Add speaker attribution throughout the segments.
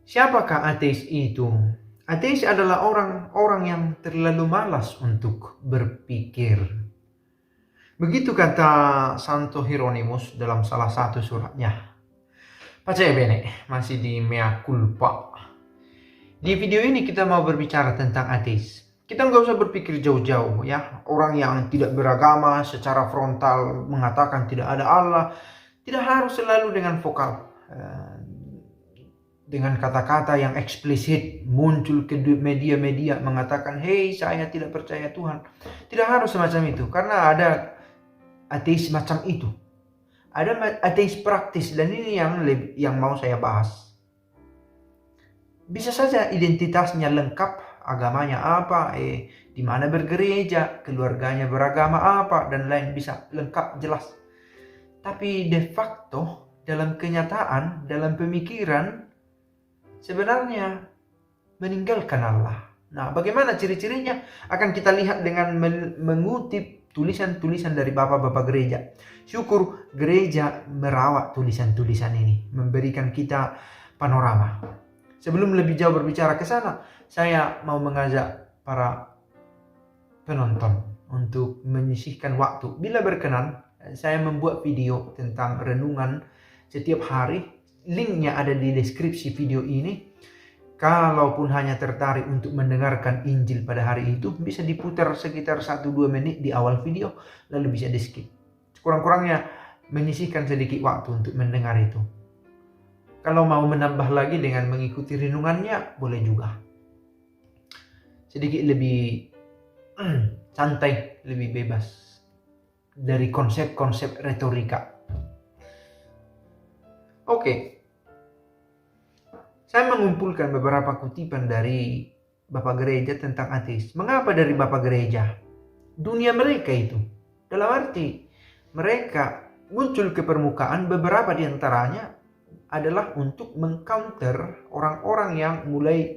Speaker 1: Siapakah ateis itu? Ateis adalah orang-orang yang terlalu malas untuk berpikir. Begitu kata Santo Hieronymus dalam salah satu suratnya. Pace bene, masih di mea culpa. Di video ini kita mau berbicara tentang ateis. Kita nggak usah berpikir jauh-jauh ya. Orang yang tidak beragama secara frontal mengatakan tidak ada Allah. Tidak harus selalu dengan vokal. Dengan kata-kata yang eksplisit muncul ke media-media mengatakan, "Hei, saya tidak percaya Tuhan." Tidak harus semacam itu, karena ada ateis macam itu. Ada ateis praktis, dan ini yang mau saya bahas. Bisa saja identitasnya lengkap, agamanya apa, di mana bergereja, keluarganya beragama apa, dan lain, bisa lengkap jelas. Tapi de facto dalam kenyataan, dalam pemikiran, sebenarnya meninggalkan Allah. Nah, bagaimana ciri-cirinya? Akan kita lihat dengan mengutip tulisan-tulisan dari bapak-bapak gereja. Syukur gereja merawat tulisan-tulisan ini, memberikan kita panorama. Sebelum lebih jauh berbicara ke sana, saya mau mengajak para penonton untuk menyisihkan waktu. Bila berkenan, saya membuat video tentang renungan setiap hari. Linknya ada di deskripsi video ini. Kalaupun hanya tertarik untuk mendengarkan Injil pada hari itu, bisa diputar sekitar 1-2 menit di awal video, lalu bisa di skip. Kurang-kurangnya menyisihkan sedikit waktu untuk mendengar itu. Kalau mau menambah lagi dengan mengikuti renungannya, boleh juga. Sedikit lebih santai, lebih bebas dari konsep-konsep retorika. Oke. Saya mengumpulkan beberapa kutipan dari Bapak Gereja tentang ateis. Mengapa dari Bapak Gereja? Dunia mereka itu. Dalam arti, mereka muncul ke permukaan, beberapa di antaranya adalah untuk mengcounter orang-orang yang mulai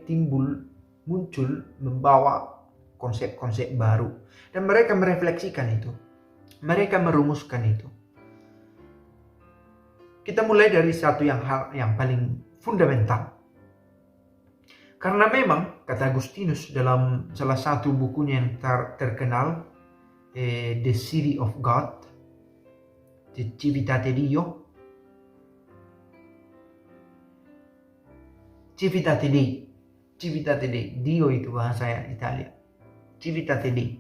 Speaker 1: muncul membawa konsep-konsep baru. Dan mereka merefleksikan itu. Mereka merumuskan itu. Kita mulai dari satu hal yang paling fundamental. Karena memang, kata Agustinus dalam salah satu bukunya yang terkenal, The City of God, The Civitate Dio, Civitate Dei, Dio itu bahasa Italia, Civitate Dei.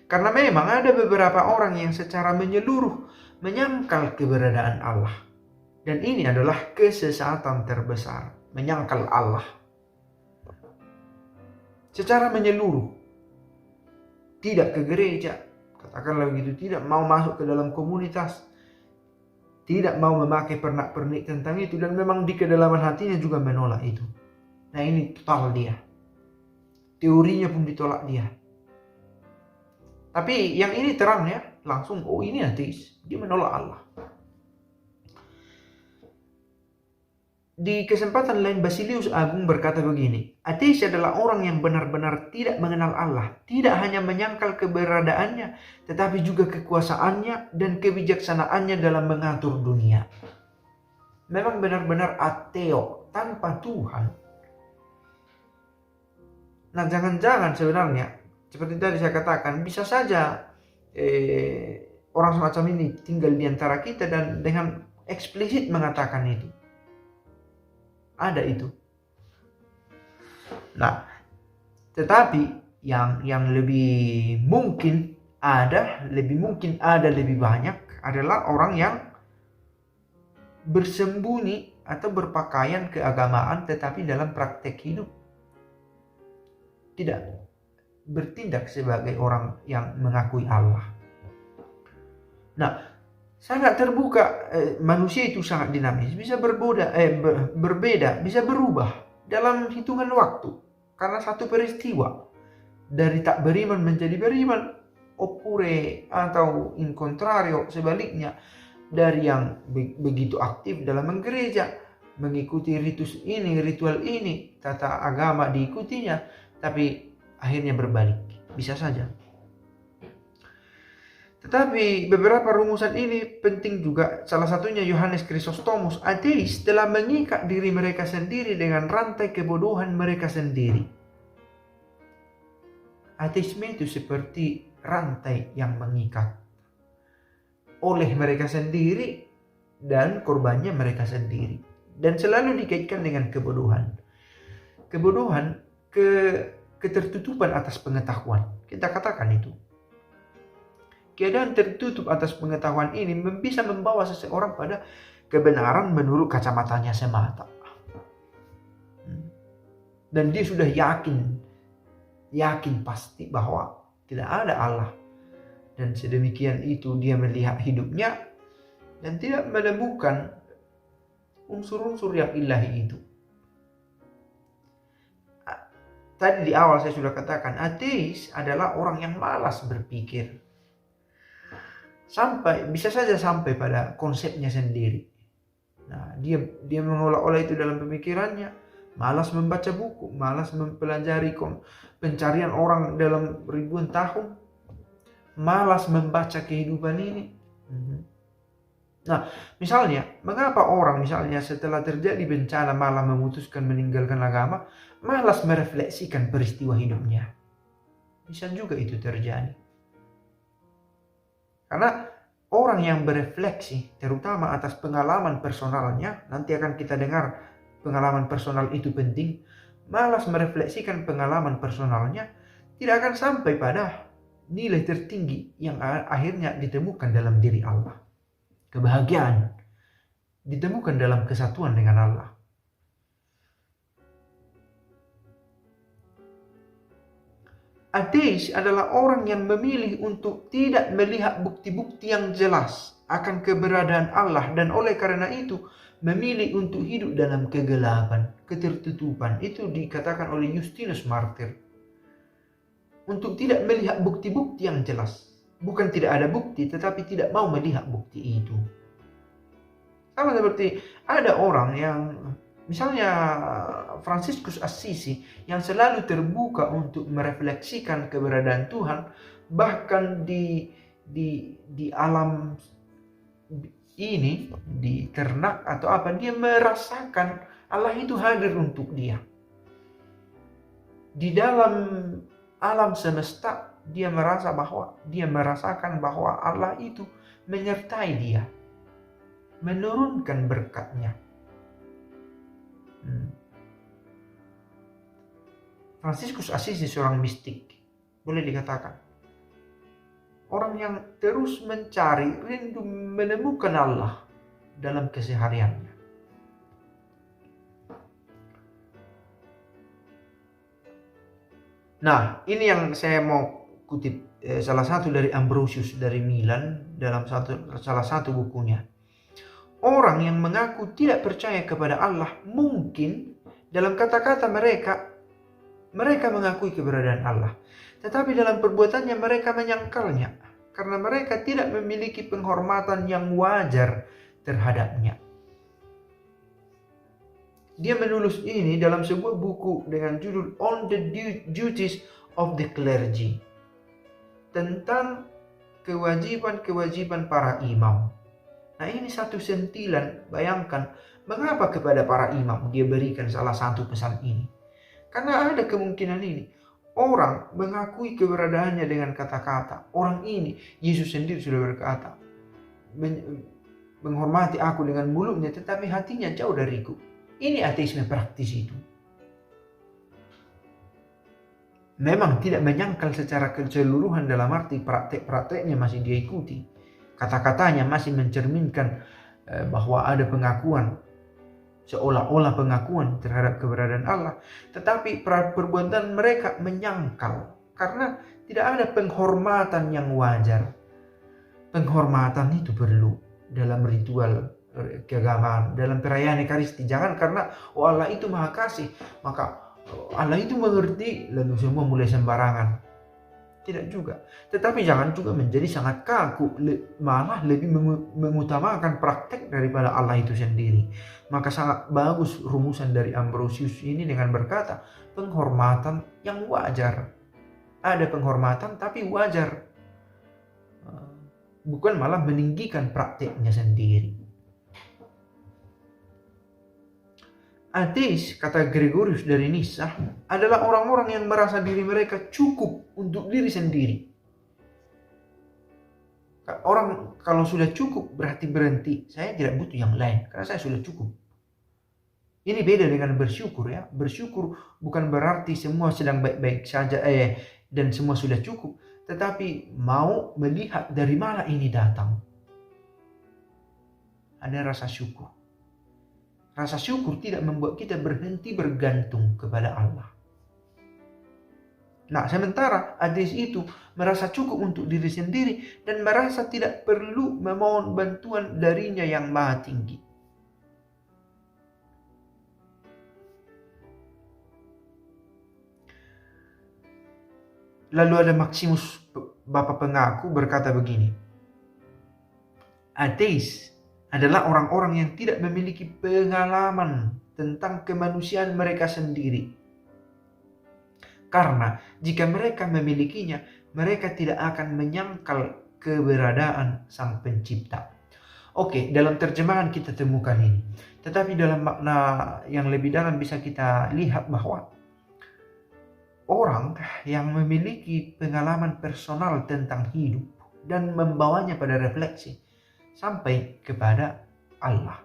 Speaker 1: Karena memang ada beberapa orang yang secara menyeluruh menyangkal keberadaan Allah. Dan ini adalah kesesatan terbesar, menyangkal Allah. Secara menyeluruh, tidak ke gereja, katakanlah begitu, tidak mau masuk ke dalam komunitas, tidak mau memakai pernak-pernik tentang itu, dan memang di kedalaman hatinya juga menolak itu. Nah, ini total dia. Teorinya pun ditolak dia. Tapi yang ini terang ya, langsung, oh ini ateis, dia menolak Allah. Di kesempatan lain Basilius Agung berkata begini, ateis adalah orang yang benar-benar tidak mengenal Allah, tidak hanya menyangkal keberadaannya, tetapi juga kekuasaannya dan kebijaksanaannya dalam mengatur dunia. Memang benar-benar ateo, tanpa Tuhan. Nah, jangan-jangan sebenarnya, seperti tadi saya katakan, bisa saja orang semacam ini tinggal di antara kita dan dengan eksplisit mengatakan itu. Ada itu. Nah, tetapi yang lebih mungkin ada lebih banyak adalah orang yang bersembunyi atau berpakaian keagamaan tetapi dalam praktek hidup tidak bertindak sebagai orang yang mengakui Allah. Nah, sangat terbuka, manusia itu sangat dinamis, bisa berbeda, bisa berubah dalam hitungan waktu karena satu peristiwa. Dari tak beriman menjadi beriman, oppure atau in contrario, sebaliknya, dari yang begitu aktif dalam menggereja, mengikuti ritual ini, tata agama diikutinya, tapi akhirnya berbalik. Bisa saja. Tetapi beberapa rumusan ini penting juga. Salah satunya Yohanes Chrysostomus, ateis telah mengikat diri mereka sendiri dengan rantai kebodohan mereka sendiri. Ateisme itu seperti rantai yang mengikat oleh mereka sendiri dan korbannya mereka sendiri. Dan selalu dikaitkan dengan kebodohan. Kebodohan, ketertutupan atas pengetahuan. Kita katakan itu. Keadaan tertutup atas pengetahuan ini bisa membawa seseorang pada kebenaran menurut kacamatanya semata. Dan dia sudah yakin pasti bahwa tidak ada Allah. Dan sedemikian itu dia melihat hidupnya dan tidak menemukan unsur-unsur yang ilahi itu. Tadi di awal saya sudah katakan, ateis adalah orang yang malas berpikir. Bisa saja sampai pada konsepnya sendiri. Nah, dia mengolah-olah itu dalam pemikirannya, malas membaca buku, malas mempelajari pencarian orang dalam ribuan tahun, malas membaca kehidupan ini. Nah, misalnya, mengapa orang misalnya setelah terjadi bencana malah memutuskan meninggalkan agama, malas merefleksikan peristiwa hidupnya? Bisa juga itu terjadi. Karena orang yang berefleksi, terutama atas pengalaman personalnya, nanti akan kita dengar pengalaman personal itu penting, malas merefleksikan pengalaman personalnya, tidak akan sampai pada nilai tertinggi yang akhirnya ditemukan dalam diri Allah. Kebahagiaan ditemukan dalam kesatuan dengan Allah. Ateis adalah orang yang memilih untuk tidak melihat bukti-bukti yang jelas akan keberadaan Allah dan oleh karena itu memilih untuk hidup dalam kegelapan, ketertutupan. Itu dikatakan oleh Justinus Martyr. Untuk tidak melihat bukti-bukti yang jelas. Bukan tidak ada bukti, tetapi tidak mau melihat bukti itu. Sama seperti ada orang yang misalnya Fransiskus Assisi yang selalu terbuka untuk merefleksikan keberadaan Tuhan, bahkan di alam ini, di ternak atau apa, dia merasakan Allah itu hadir untuk dia. Di dalam alam semesta dia merasakan bahwa Allah itu menyertai dia, menurunkan berkatnya. Fransiskus Assisi seorang mistik, boleh dikatakan orang yang terus mencari, rindu menemukan Allah dalam kesehariannya. Nah, ini yang saya mau kutip salah satu dari Ambrosius dari Milan dalam salah satu bukunya. Orang yang mengaku tidak percaya kepada Allah, mungkin dalam kata-kata mereka mengakui keberadaan Allah. Tetapi dalam perbuatannya mereka menyangkalnya. Karena mereka tidak memiliki penghormatan yang wajar terhadapnya. Dia menulis ini dalam sebuah buku dengan judul On the Duties of the Clergy. Tentang kewajiban-kewajiban para imam. Nah, ini satu sentilan, bayangkan mengapa kepada para imam dia berikan salah satu pesan ini. Karena ada kemungkinan ini. Orang mengakui keberadaannya dengan kata-kata. Orang ini, Yesus sendiri sudah berkata, menghormati aku dengan mulutnya tetapi hatinya jauh dariku. Ini ateisme praktis itu. Memang tidak menyangkal secara keseluruhan dalam arti praktek-prakteknya masih dia ikuti. Kata-katanya masih mencerminkan bahwa ada pengakuan, seolah-olah pengakuan terhadap keberadaan Allah. Tetapi perbuatan mereka menyangkal karena tidak ada penghormatan yang wajar. Penghormatan itu perlu dalam ritual keagamaan, dalam perayaan Ekaristi. Jangan karena Allah itu maha kasih, maka Allah itu mengerti, lalu semua mulai sembarangan. Tidak juga. Tetapi jangan juga menjadi sangat kaku, malah lebih mengutamakan praktek daripada Allah itu sendiri. Maka sangat bagus rumusan dari Ambrosius ini dengan berkata, penghormatan yang wajar. Ada penghormatan tapi wajar. bukan malah meninggikan prakteknya sendiri. Ateis, kata Gregorius dari Nisa, adalah orang-orang yang merasa diri mereka cukup untuk diri sendiri. Orang kalau sudah cukup berarti berhenti. Saya tidak butuh yang lain karena saya sudah cukup. Ini beda dengan bersyukur ya. Bersyukur bukan berarti semua sedang baik-baik saja dan semua sudah cukup, tetapi mau melihat dari mana ini datang. Ada rasa syukur. Rasa syukur tidak membuat kita berhenti bergantung kepada Allah. Nah, sementara ateis itu merasa cukup untuk diri sendiri dan merasa tidak perlu memohon bantuan darinya yang maha tinggi. Lalu ada Maximus, Bapak pengaku, berkata begini. Ateis adalah orang-orang yang tidak memiliki pengalaman tentang kemanusiaan mereka sendiri. Karena jika mereka memilikinya, mereka tidak akan menyangkal keberadaan Sang Pencipta. Oke, dalam terjemahan kita temukan ini. Tetapi dalam makna yang lebih dalam bisa kita lihat bahwa orang yang memiliki pengalaman personal tentang hidup dan membawanya pada refleksi sampai kepada Allah.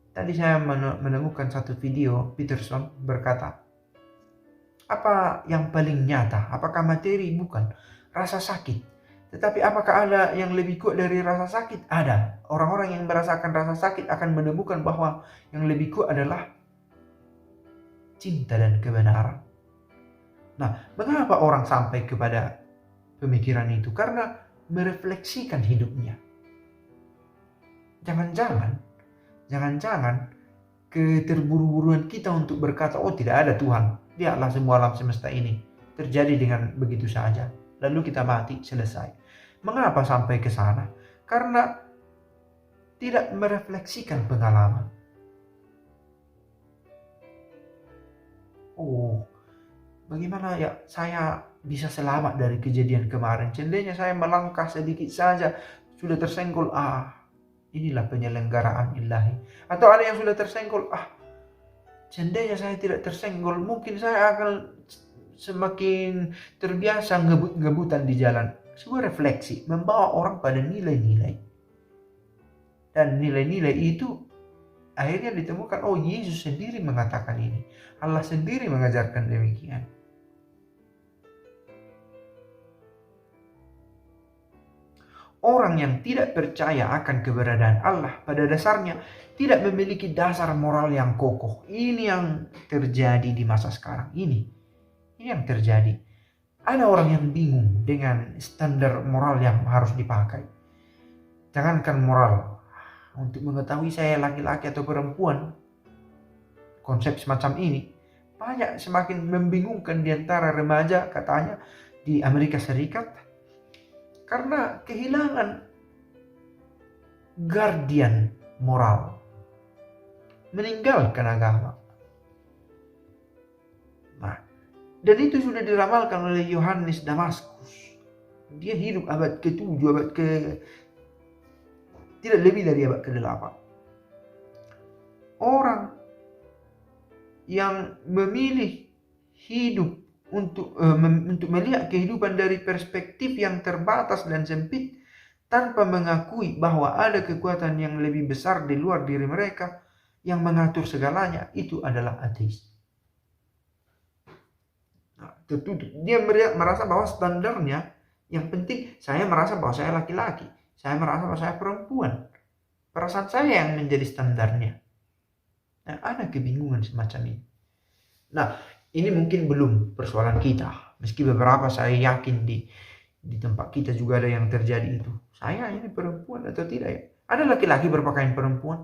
Speaker 1: Tadi saya menemukan satu video Peterson berkata, apa yang paling nyata? Apakah materi? Bukan. Rasa sakit. Tetapi apakah ada yang lebih kuat dari rasa sakit? Ada. Orang-orang yang merasakan rasa sakit akan menemukan bahwa yang lebih kuat adalah cinta dan kebenaran. Nah, mengapa orang sampai kepada pemikiran itu? Karena merefleksikan hidupnya. Jangan-jangan keterburu-buruan kita untuk berkata, oh tidak ada Tuhan, Dialah semua alam semesta ini terjadi dengan begitu saja, lalu kita mati, selesai. Mengapa sampai ke sana? Karena tidak merefleksikan pengalaman. Oh, bagaimana ya saya bisa selamat dari kejadian kemarin? Seandainya saya melangkah sedikit saja sudah tersenggol, inilah penyelenggaraan ilahi. Atau ada yang sudah tersenggol, seandainya saya tidak tersenggol, mungkin saya akan semakin terbiasa ngebut-ngebutan di jalan. Sebuah refleksi membawa orang pada nilai-nilai. Dan nilai-nilai itu akhirnya ditemukan, oh Yesus sendiri mengatakan ini. Allah sendiri mengajarkan demikian. Orang yang tidak percaya akan keberadaan Allah pada dasarnya tidak memiliki dasar moral yang kokoh. Ini yang terjadi di masa sekarang ini. Ini yang terjadi. Ada orang yang bingung dengan standar moral yang harus dipakai. Jangankan moral, untuk mengetahui saya laki-laki atau perempuan, konsep semacam ini banyak semakin membingungkan di antara remaja katanya di Amerika Serikat. Karena kehilangan guardian moral, meninggalkan agama. Nah, dan itu sudah diramalkan oleh Yohanes Damaskus. Dia hidup abad ke-7, tidak lebih dari abad ke-8. Orang yang memilih hidup untuk melihat kehidupan dari perspektif yang terbatas dan sempit tanpa mengakui bahwa ada kekuatan yang lebih besar di luar diri mereka yang mengatur segalanya, itu adalah ateis. Nah, tertutup. Dia merasa bahwa standarnya yang penting, saya merasa bahwa saya laki-laki, saya merasa bahwa saya perempuan, perasaan saya yang menjadi standarnya. Nah, ada kebingungan semacam ini. Nah, ini mungkin belum persoalan kita. Meski beberapa saya yakin di tempat kita juga ada yang terjadi itu. Saya ini perempuan atau tidak ya? Ada laki-laki berpakaian perempuan?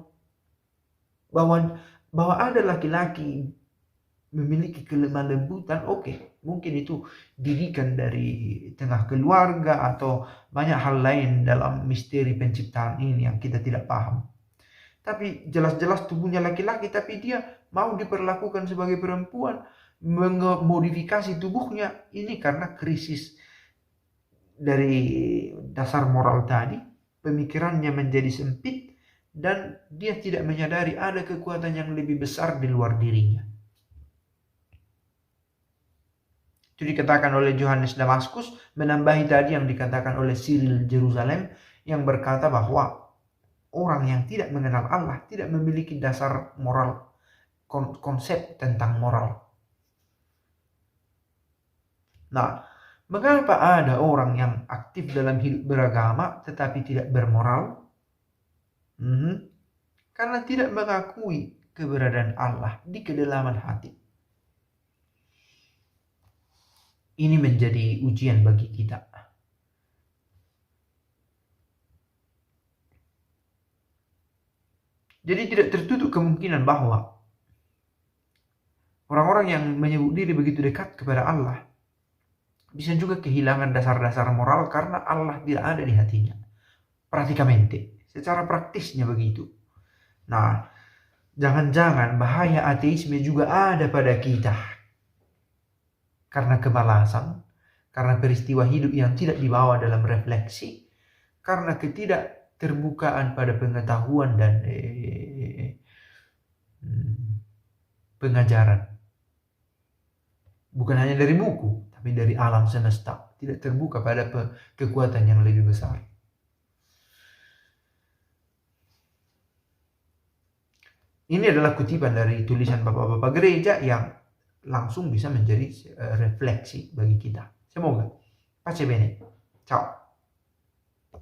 Speaker 1: Bahwa ada laki-laki memiliki kelemah lembutan, oke. Mungkin itu didikan dari tengah keluarga atau banyak hal lain dalam misteri penciptaan ini yang kita tidak paham. Tapi jelas-jelas tubuhnya laki-laki, tapi dia mau diperlakukan sebagai perempuan, memodifikasi tubuhnya, ini karena krisis dari dasar moral tadi, pemikirannya menjadi sempit dan dia tidak menyadari ada kekuatan yang lebih besar di luar dirinya. Itu dikatakan oleh Yohanes Damaskus, menambahi tadi yang dikatakan oleh Cyril Jerusalem yang berkata bahwa orang yang tidak mengenal Allah tidak memiliki dasar moral, konsep tentang moral. Nah, mengapa ada orang yang aktif dalam hidup beragama tetapi tidak bermoral? Karena tidak mengakui keberadaan Allah di kedalaman hati. Ini menjadi ujian bagi kita. Jadi tidak tertutup kemungkinan bahwa orang-orang yang menyebut diri begitu dekat kepada Allah bisa juga kehilangan dasar-dasar moral karena Allah tidak ada di hatinya. Pratikamente, secara praktisnya begitu. Nah, jangan-jangan bahaya ateisme juga ada pada kita. Karena kemalasan, karena peristiwa hidup yang tidak dibawa dalam refleksi, karena ketidakterbukaan pada pengetahuan dan pengajaran. Bukan hanya dari buku, tapi dari alam semesta. Tidak terbuka pada kekuatan yang lebih besar. Ini adalah kutipan dari tulisan bapak-bapak gereja yang langsung bisa menjadi refleksi bagi kita. Semoga. Pace bene. Ciao.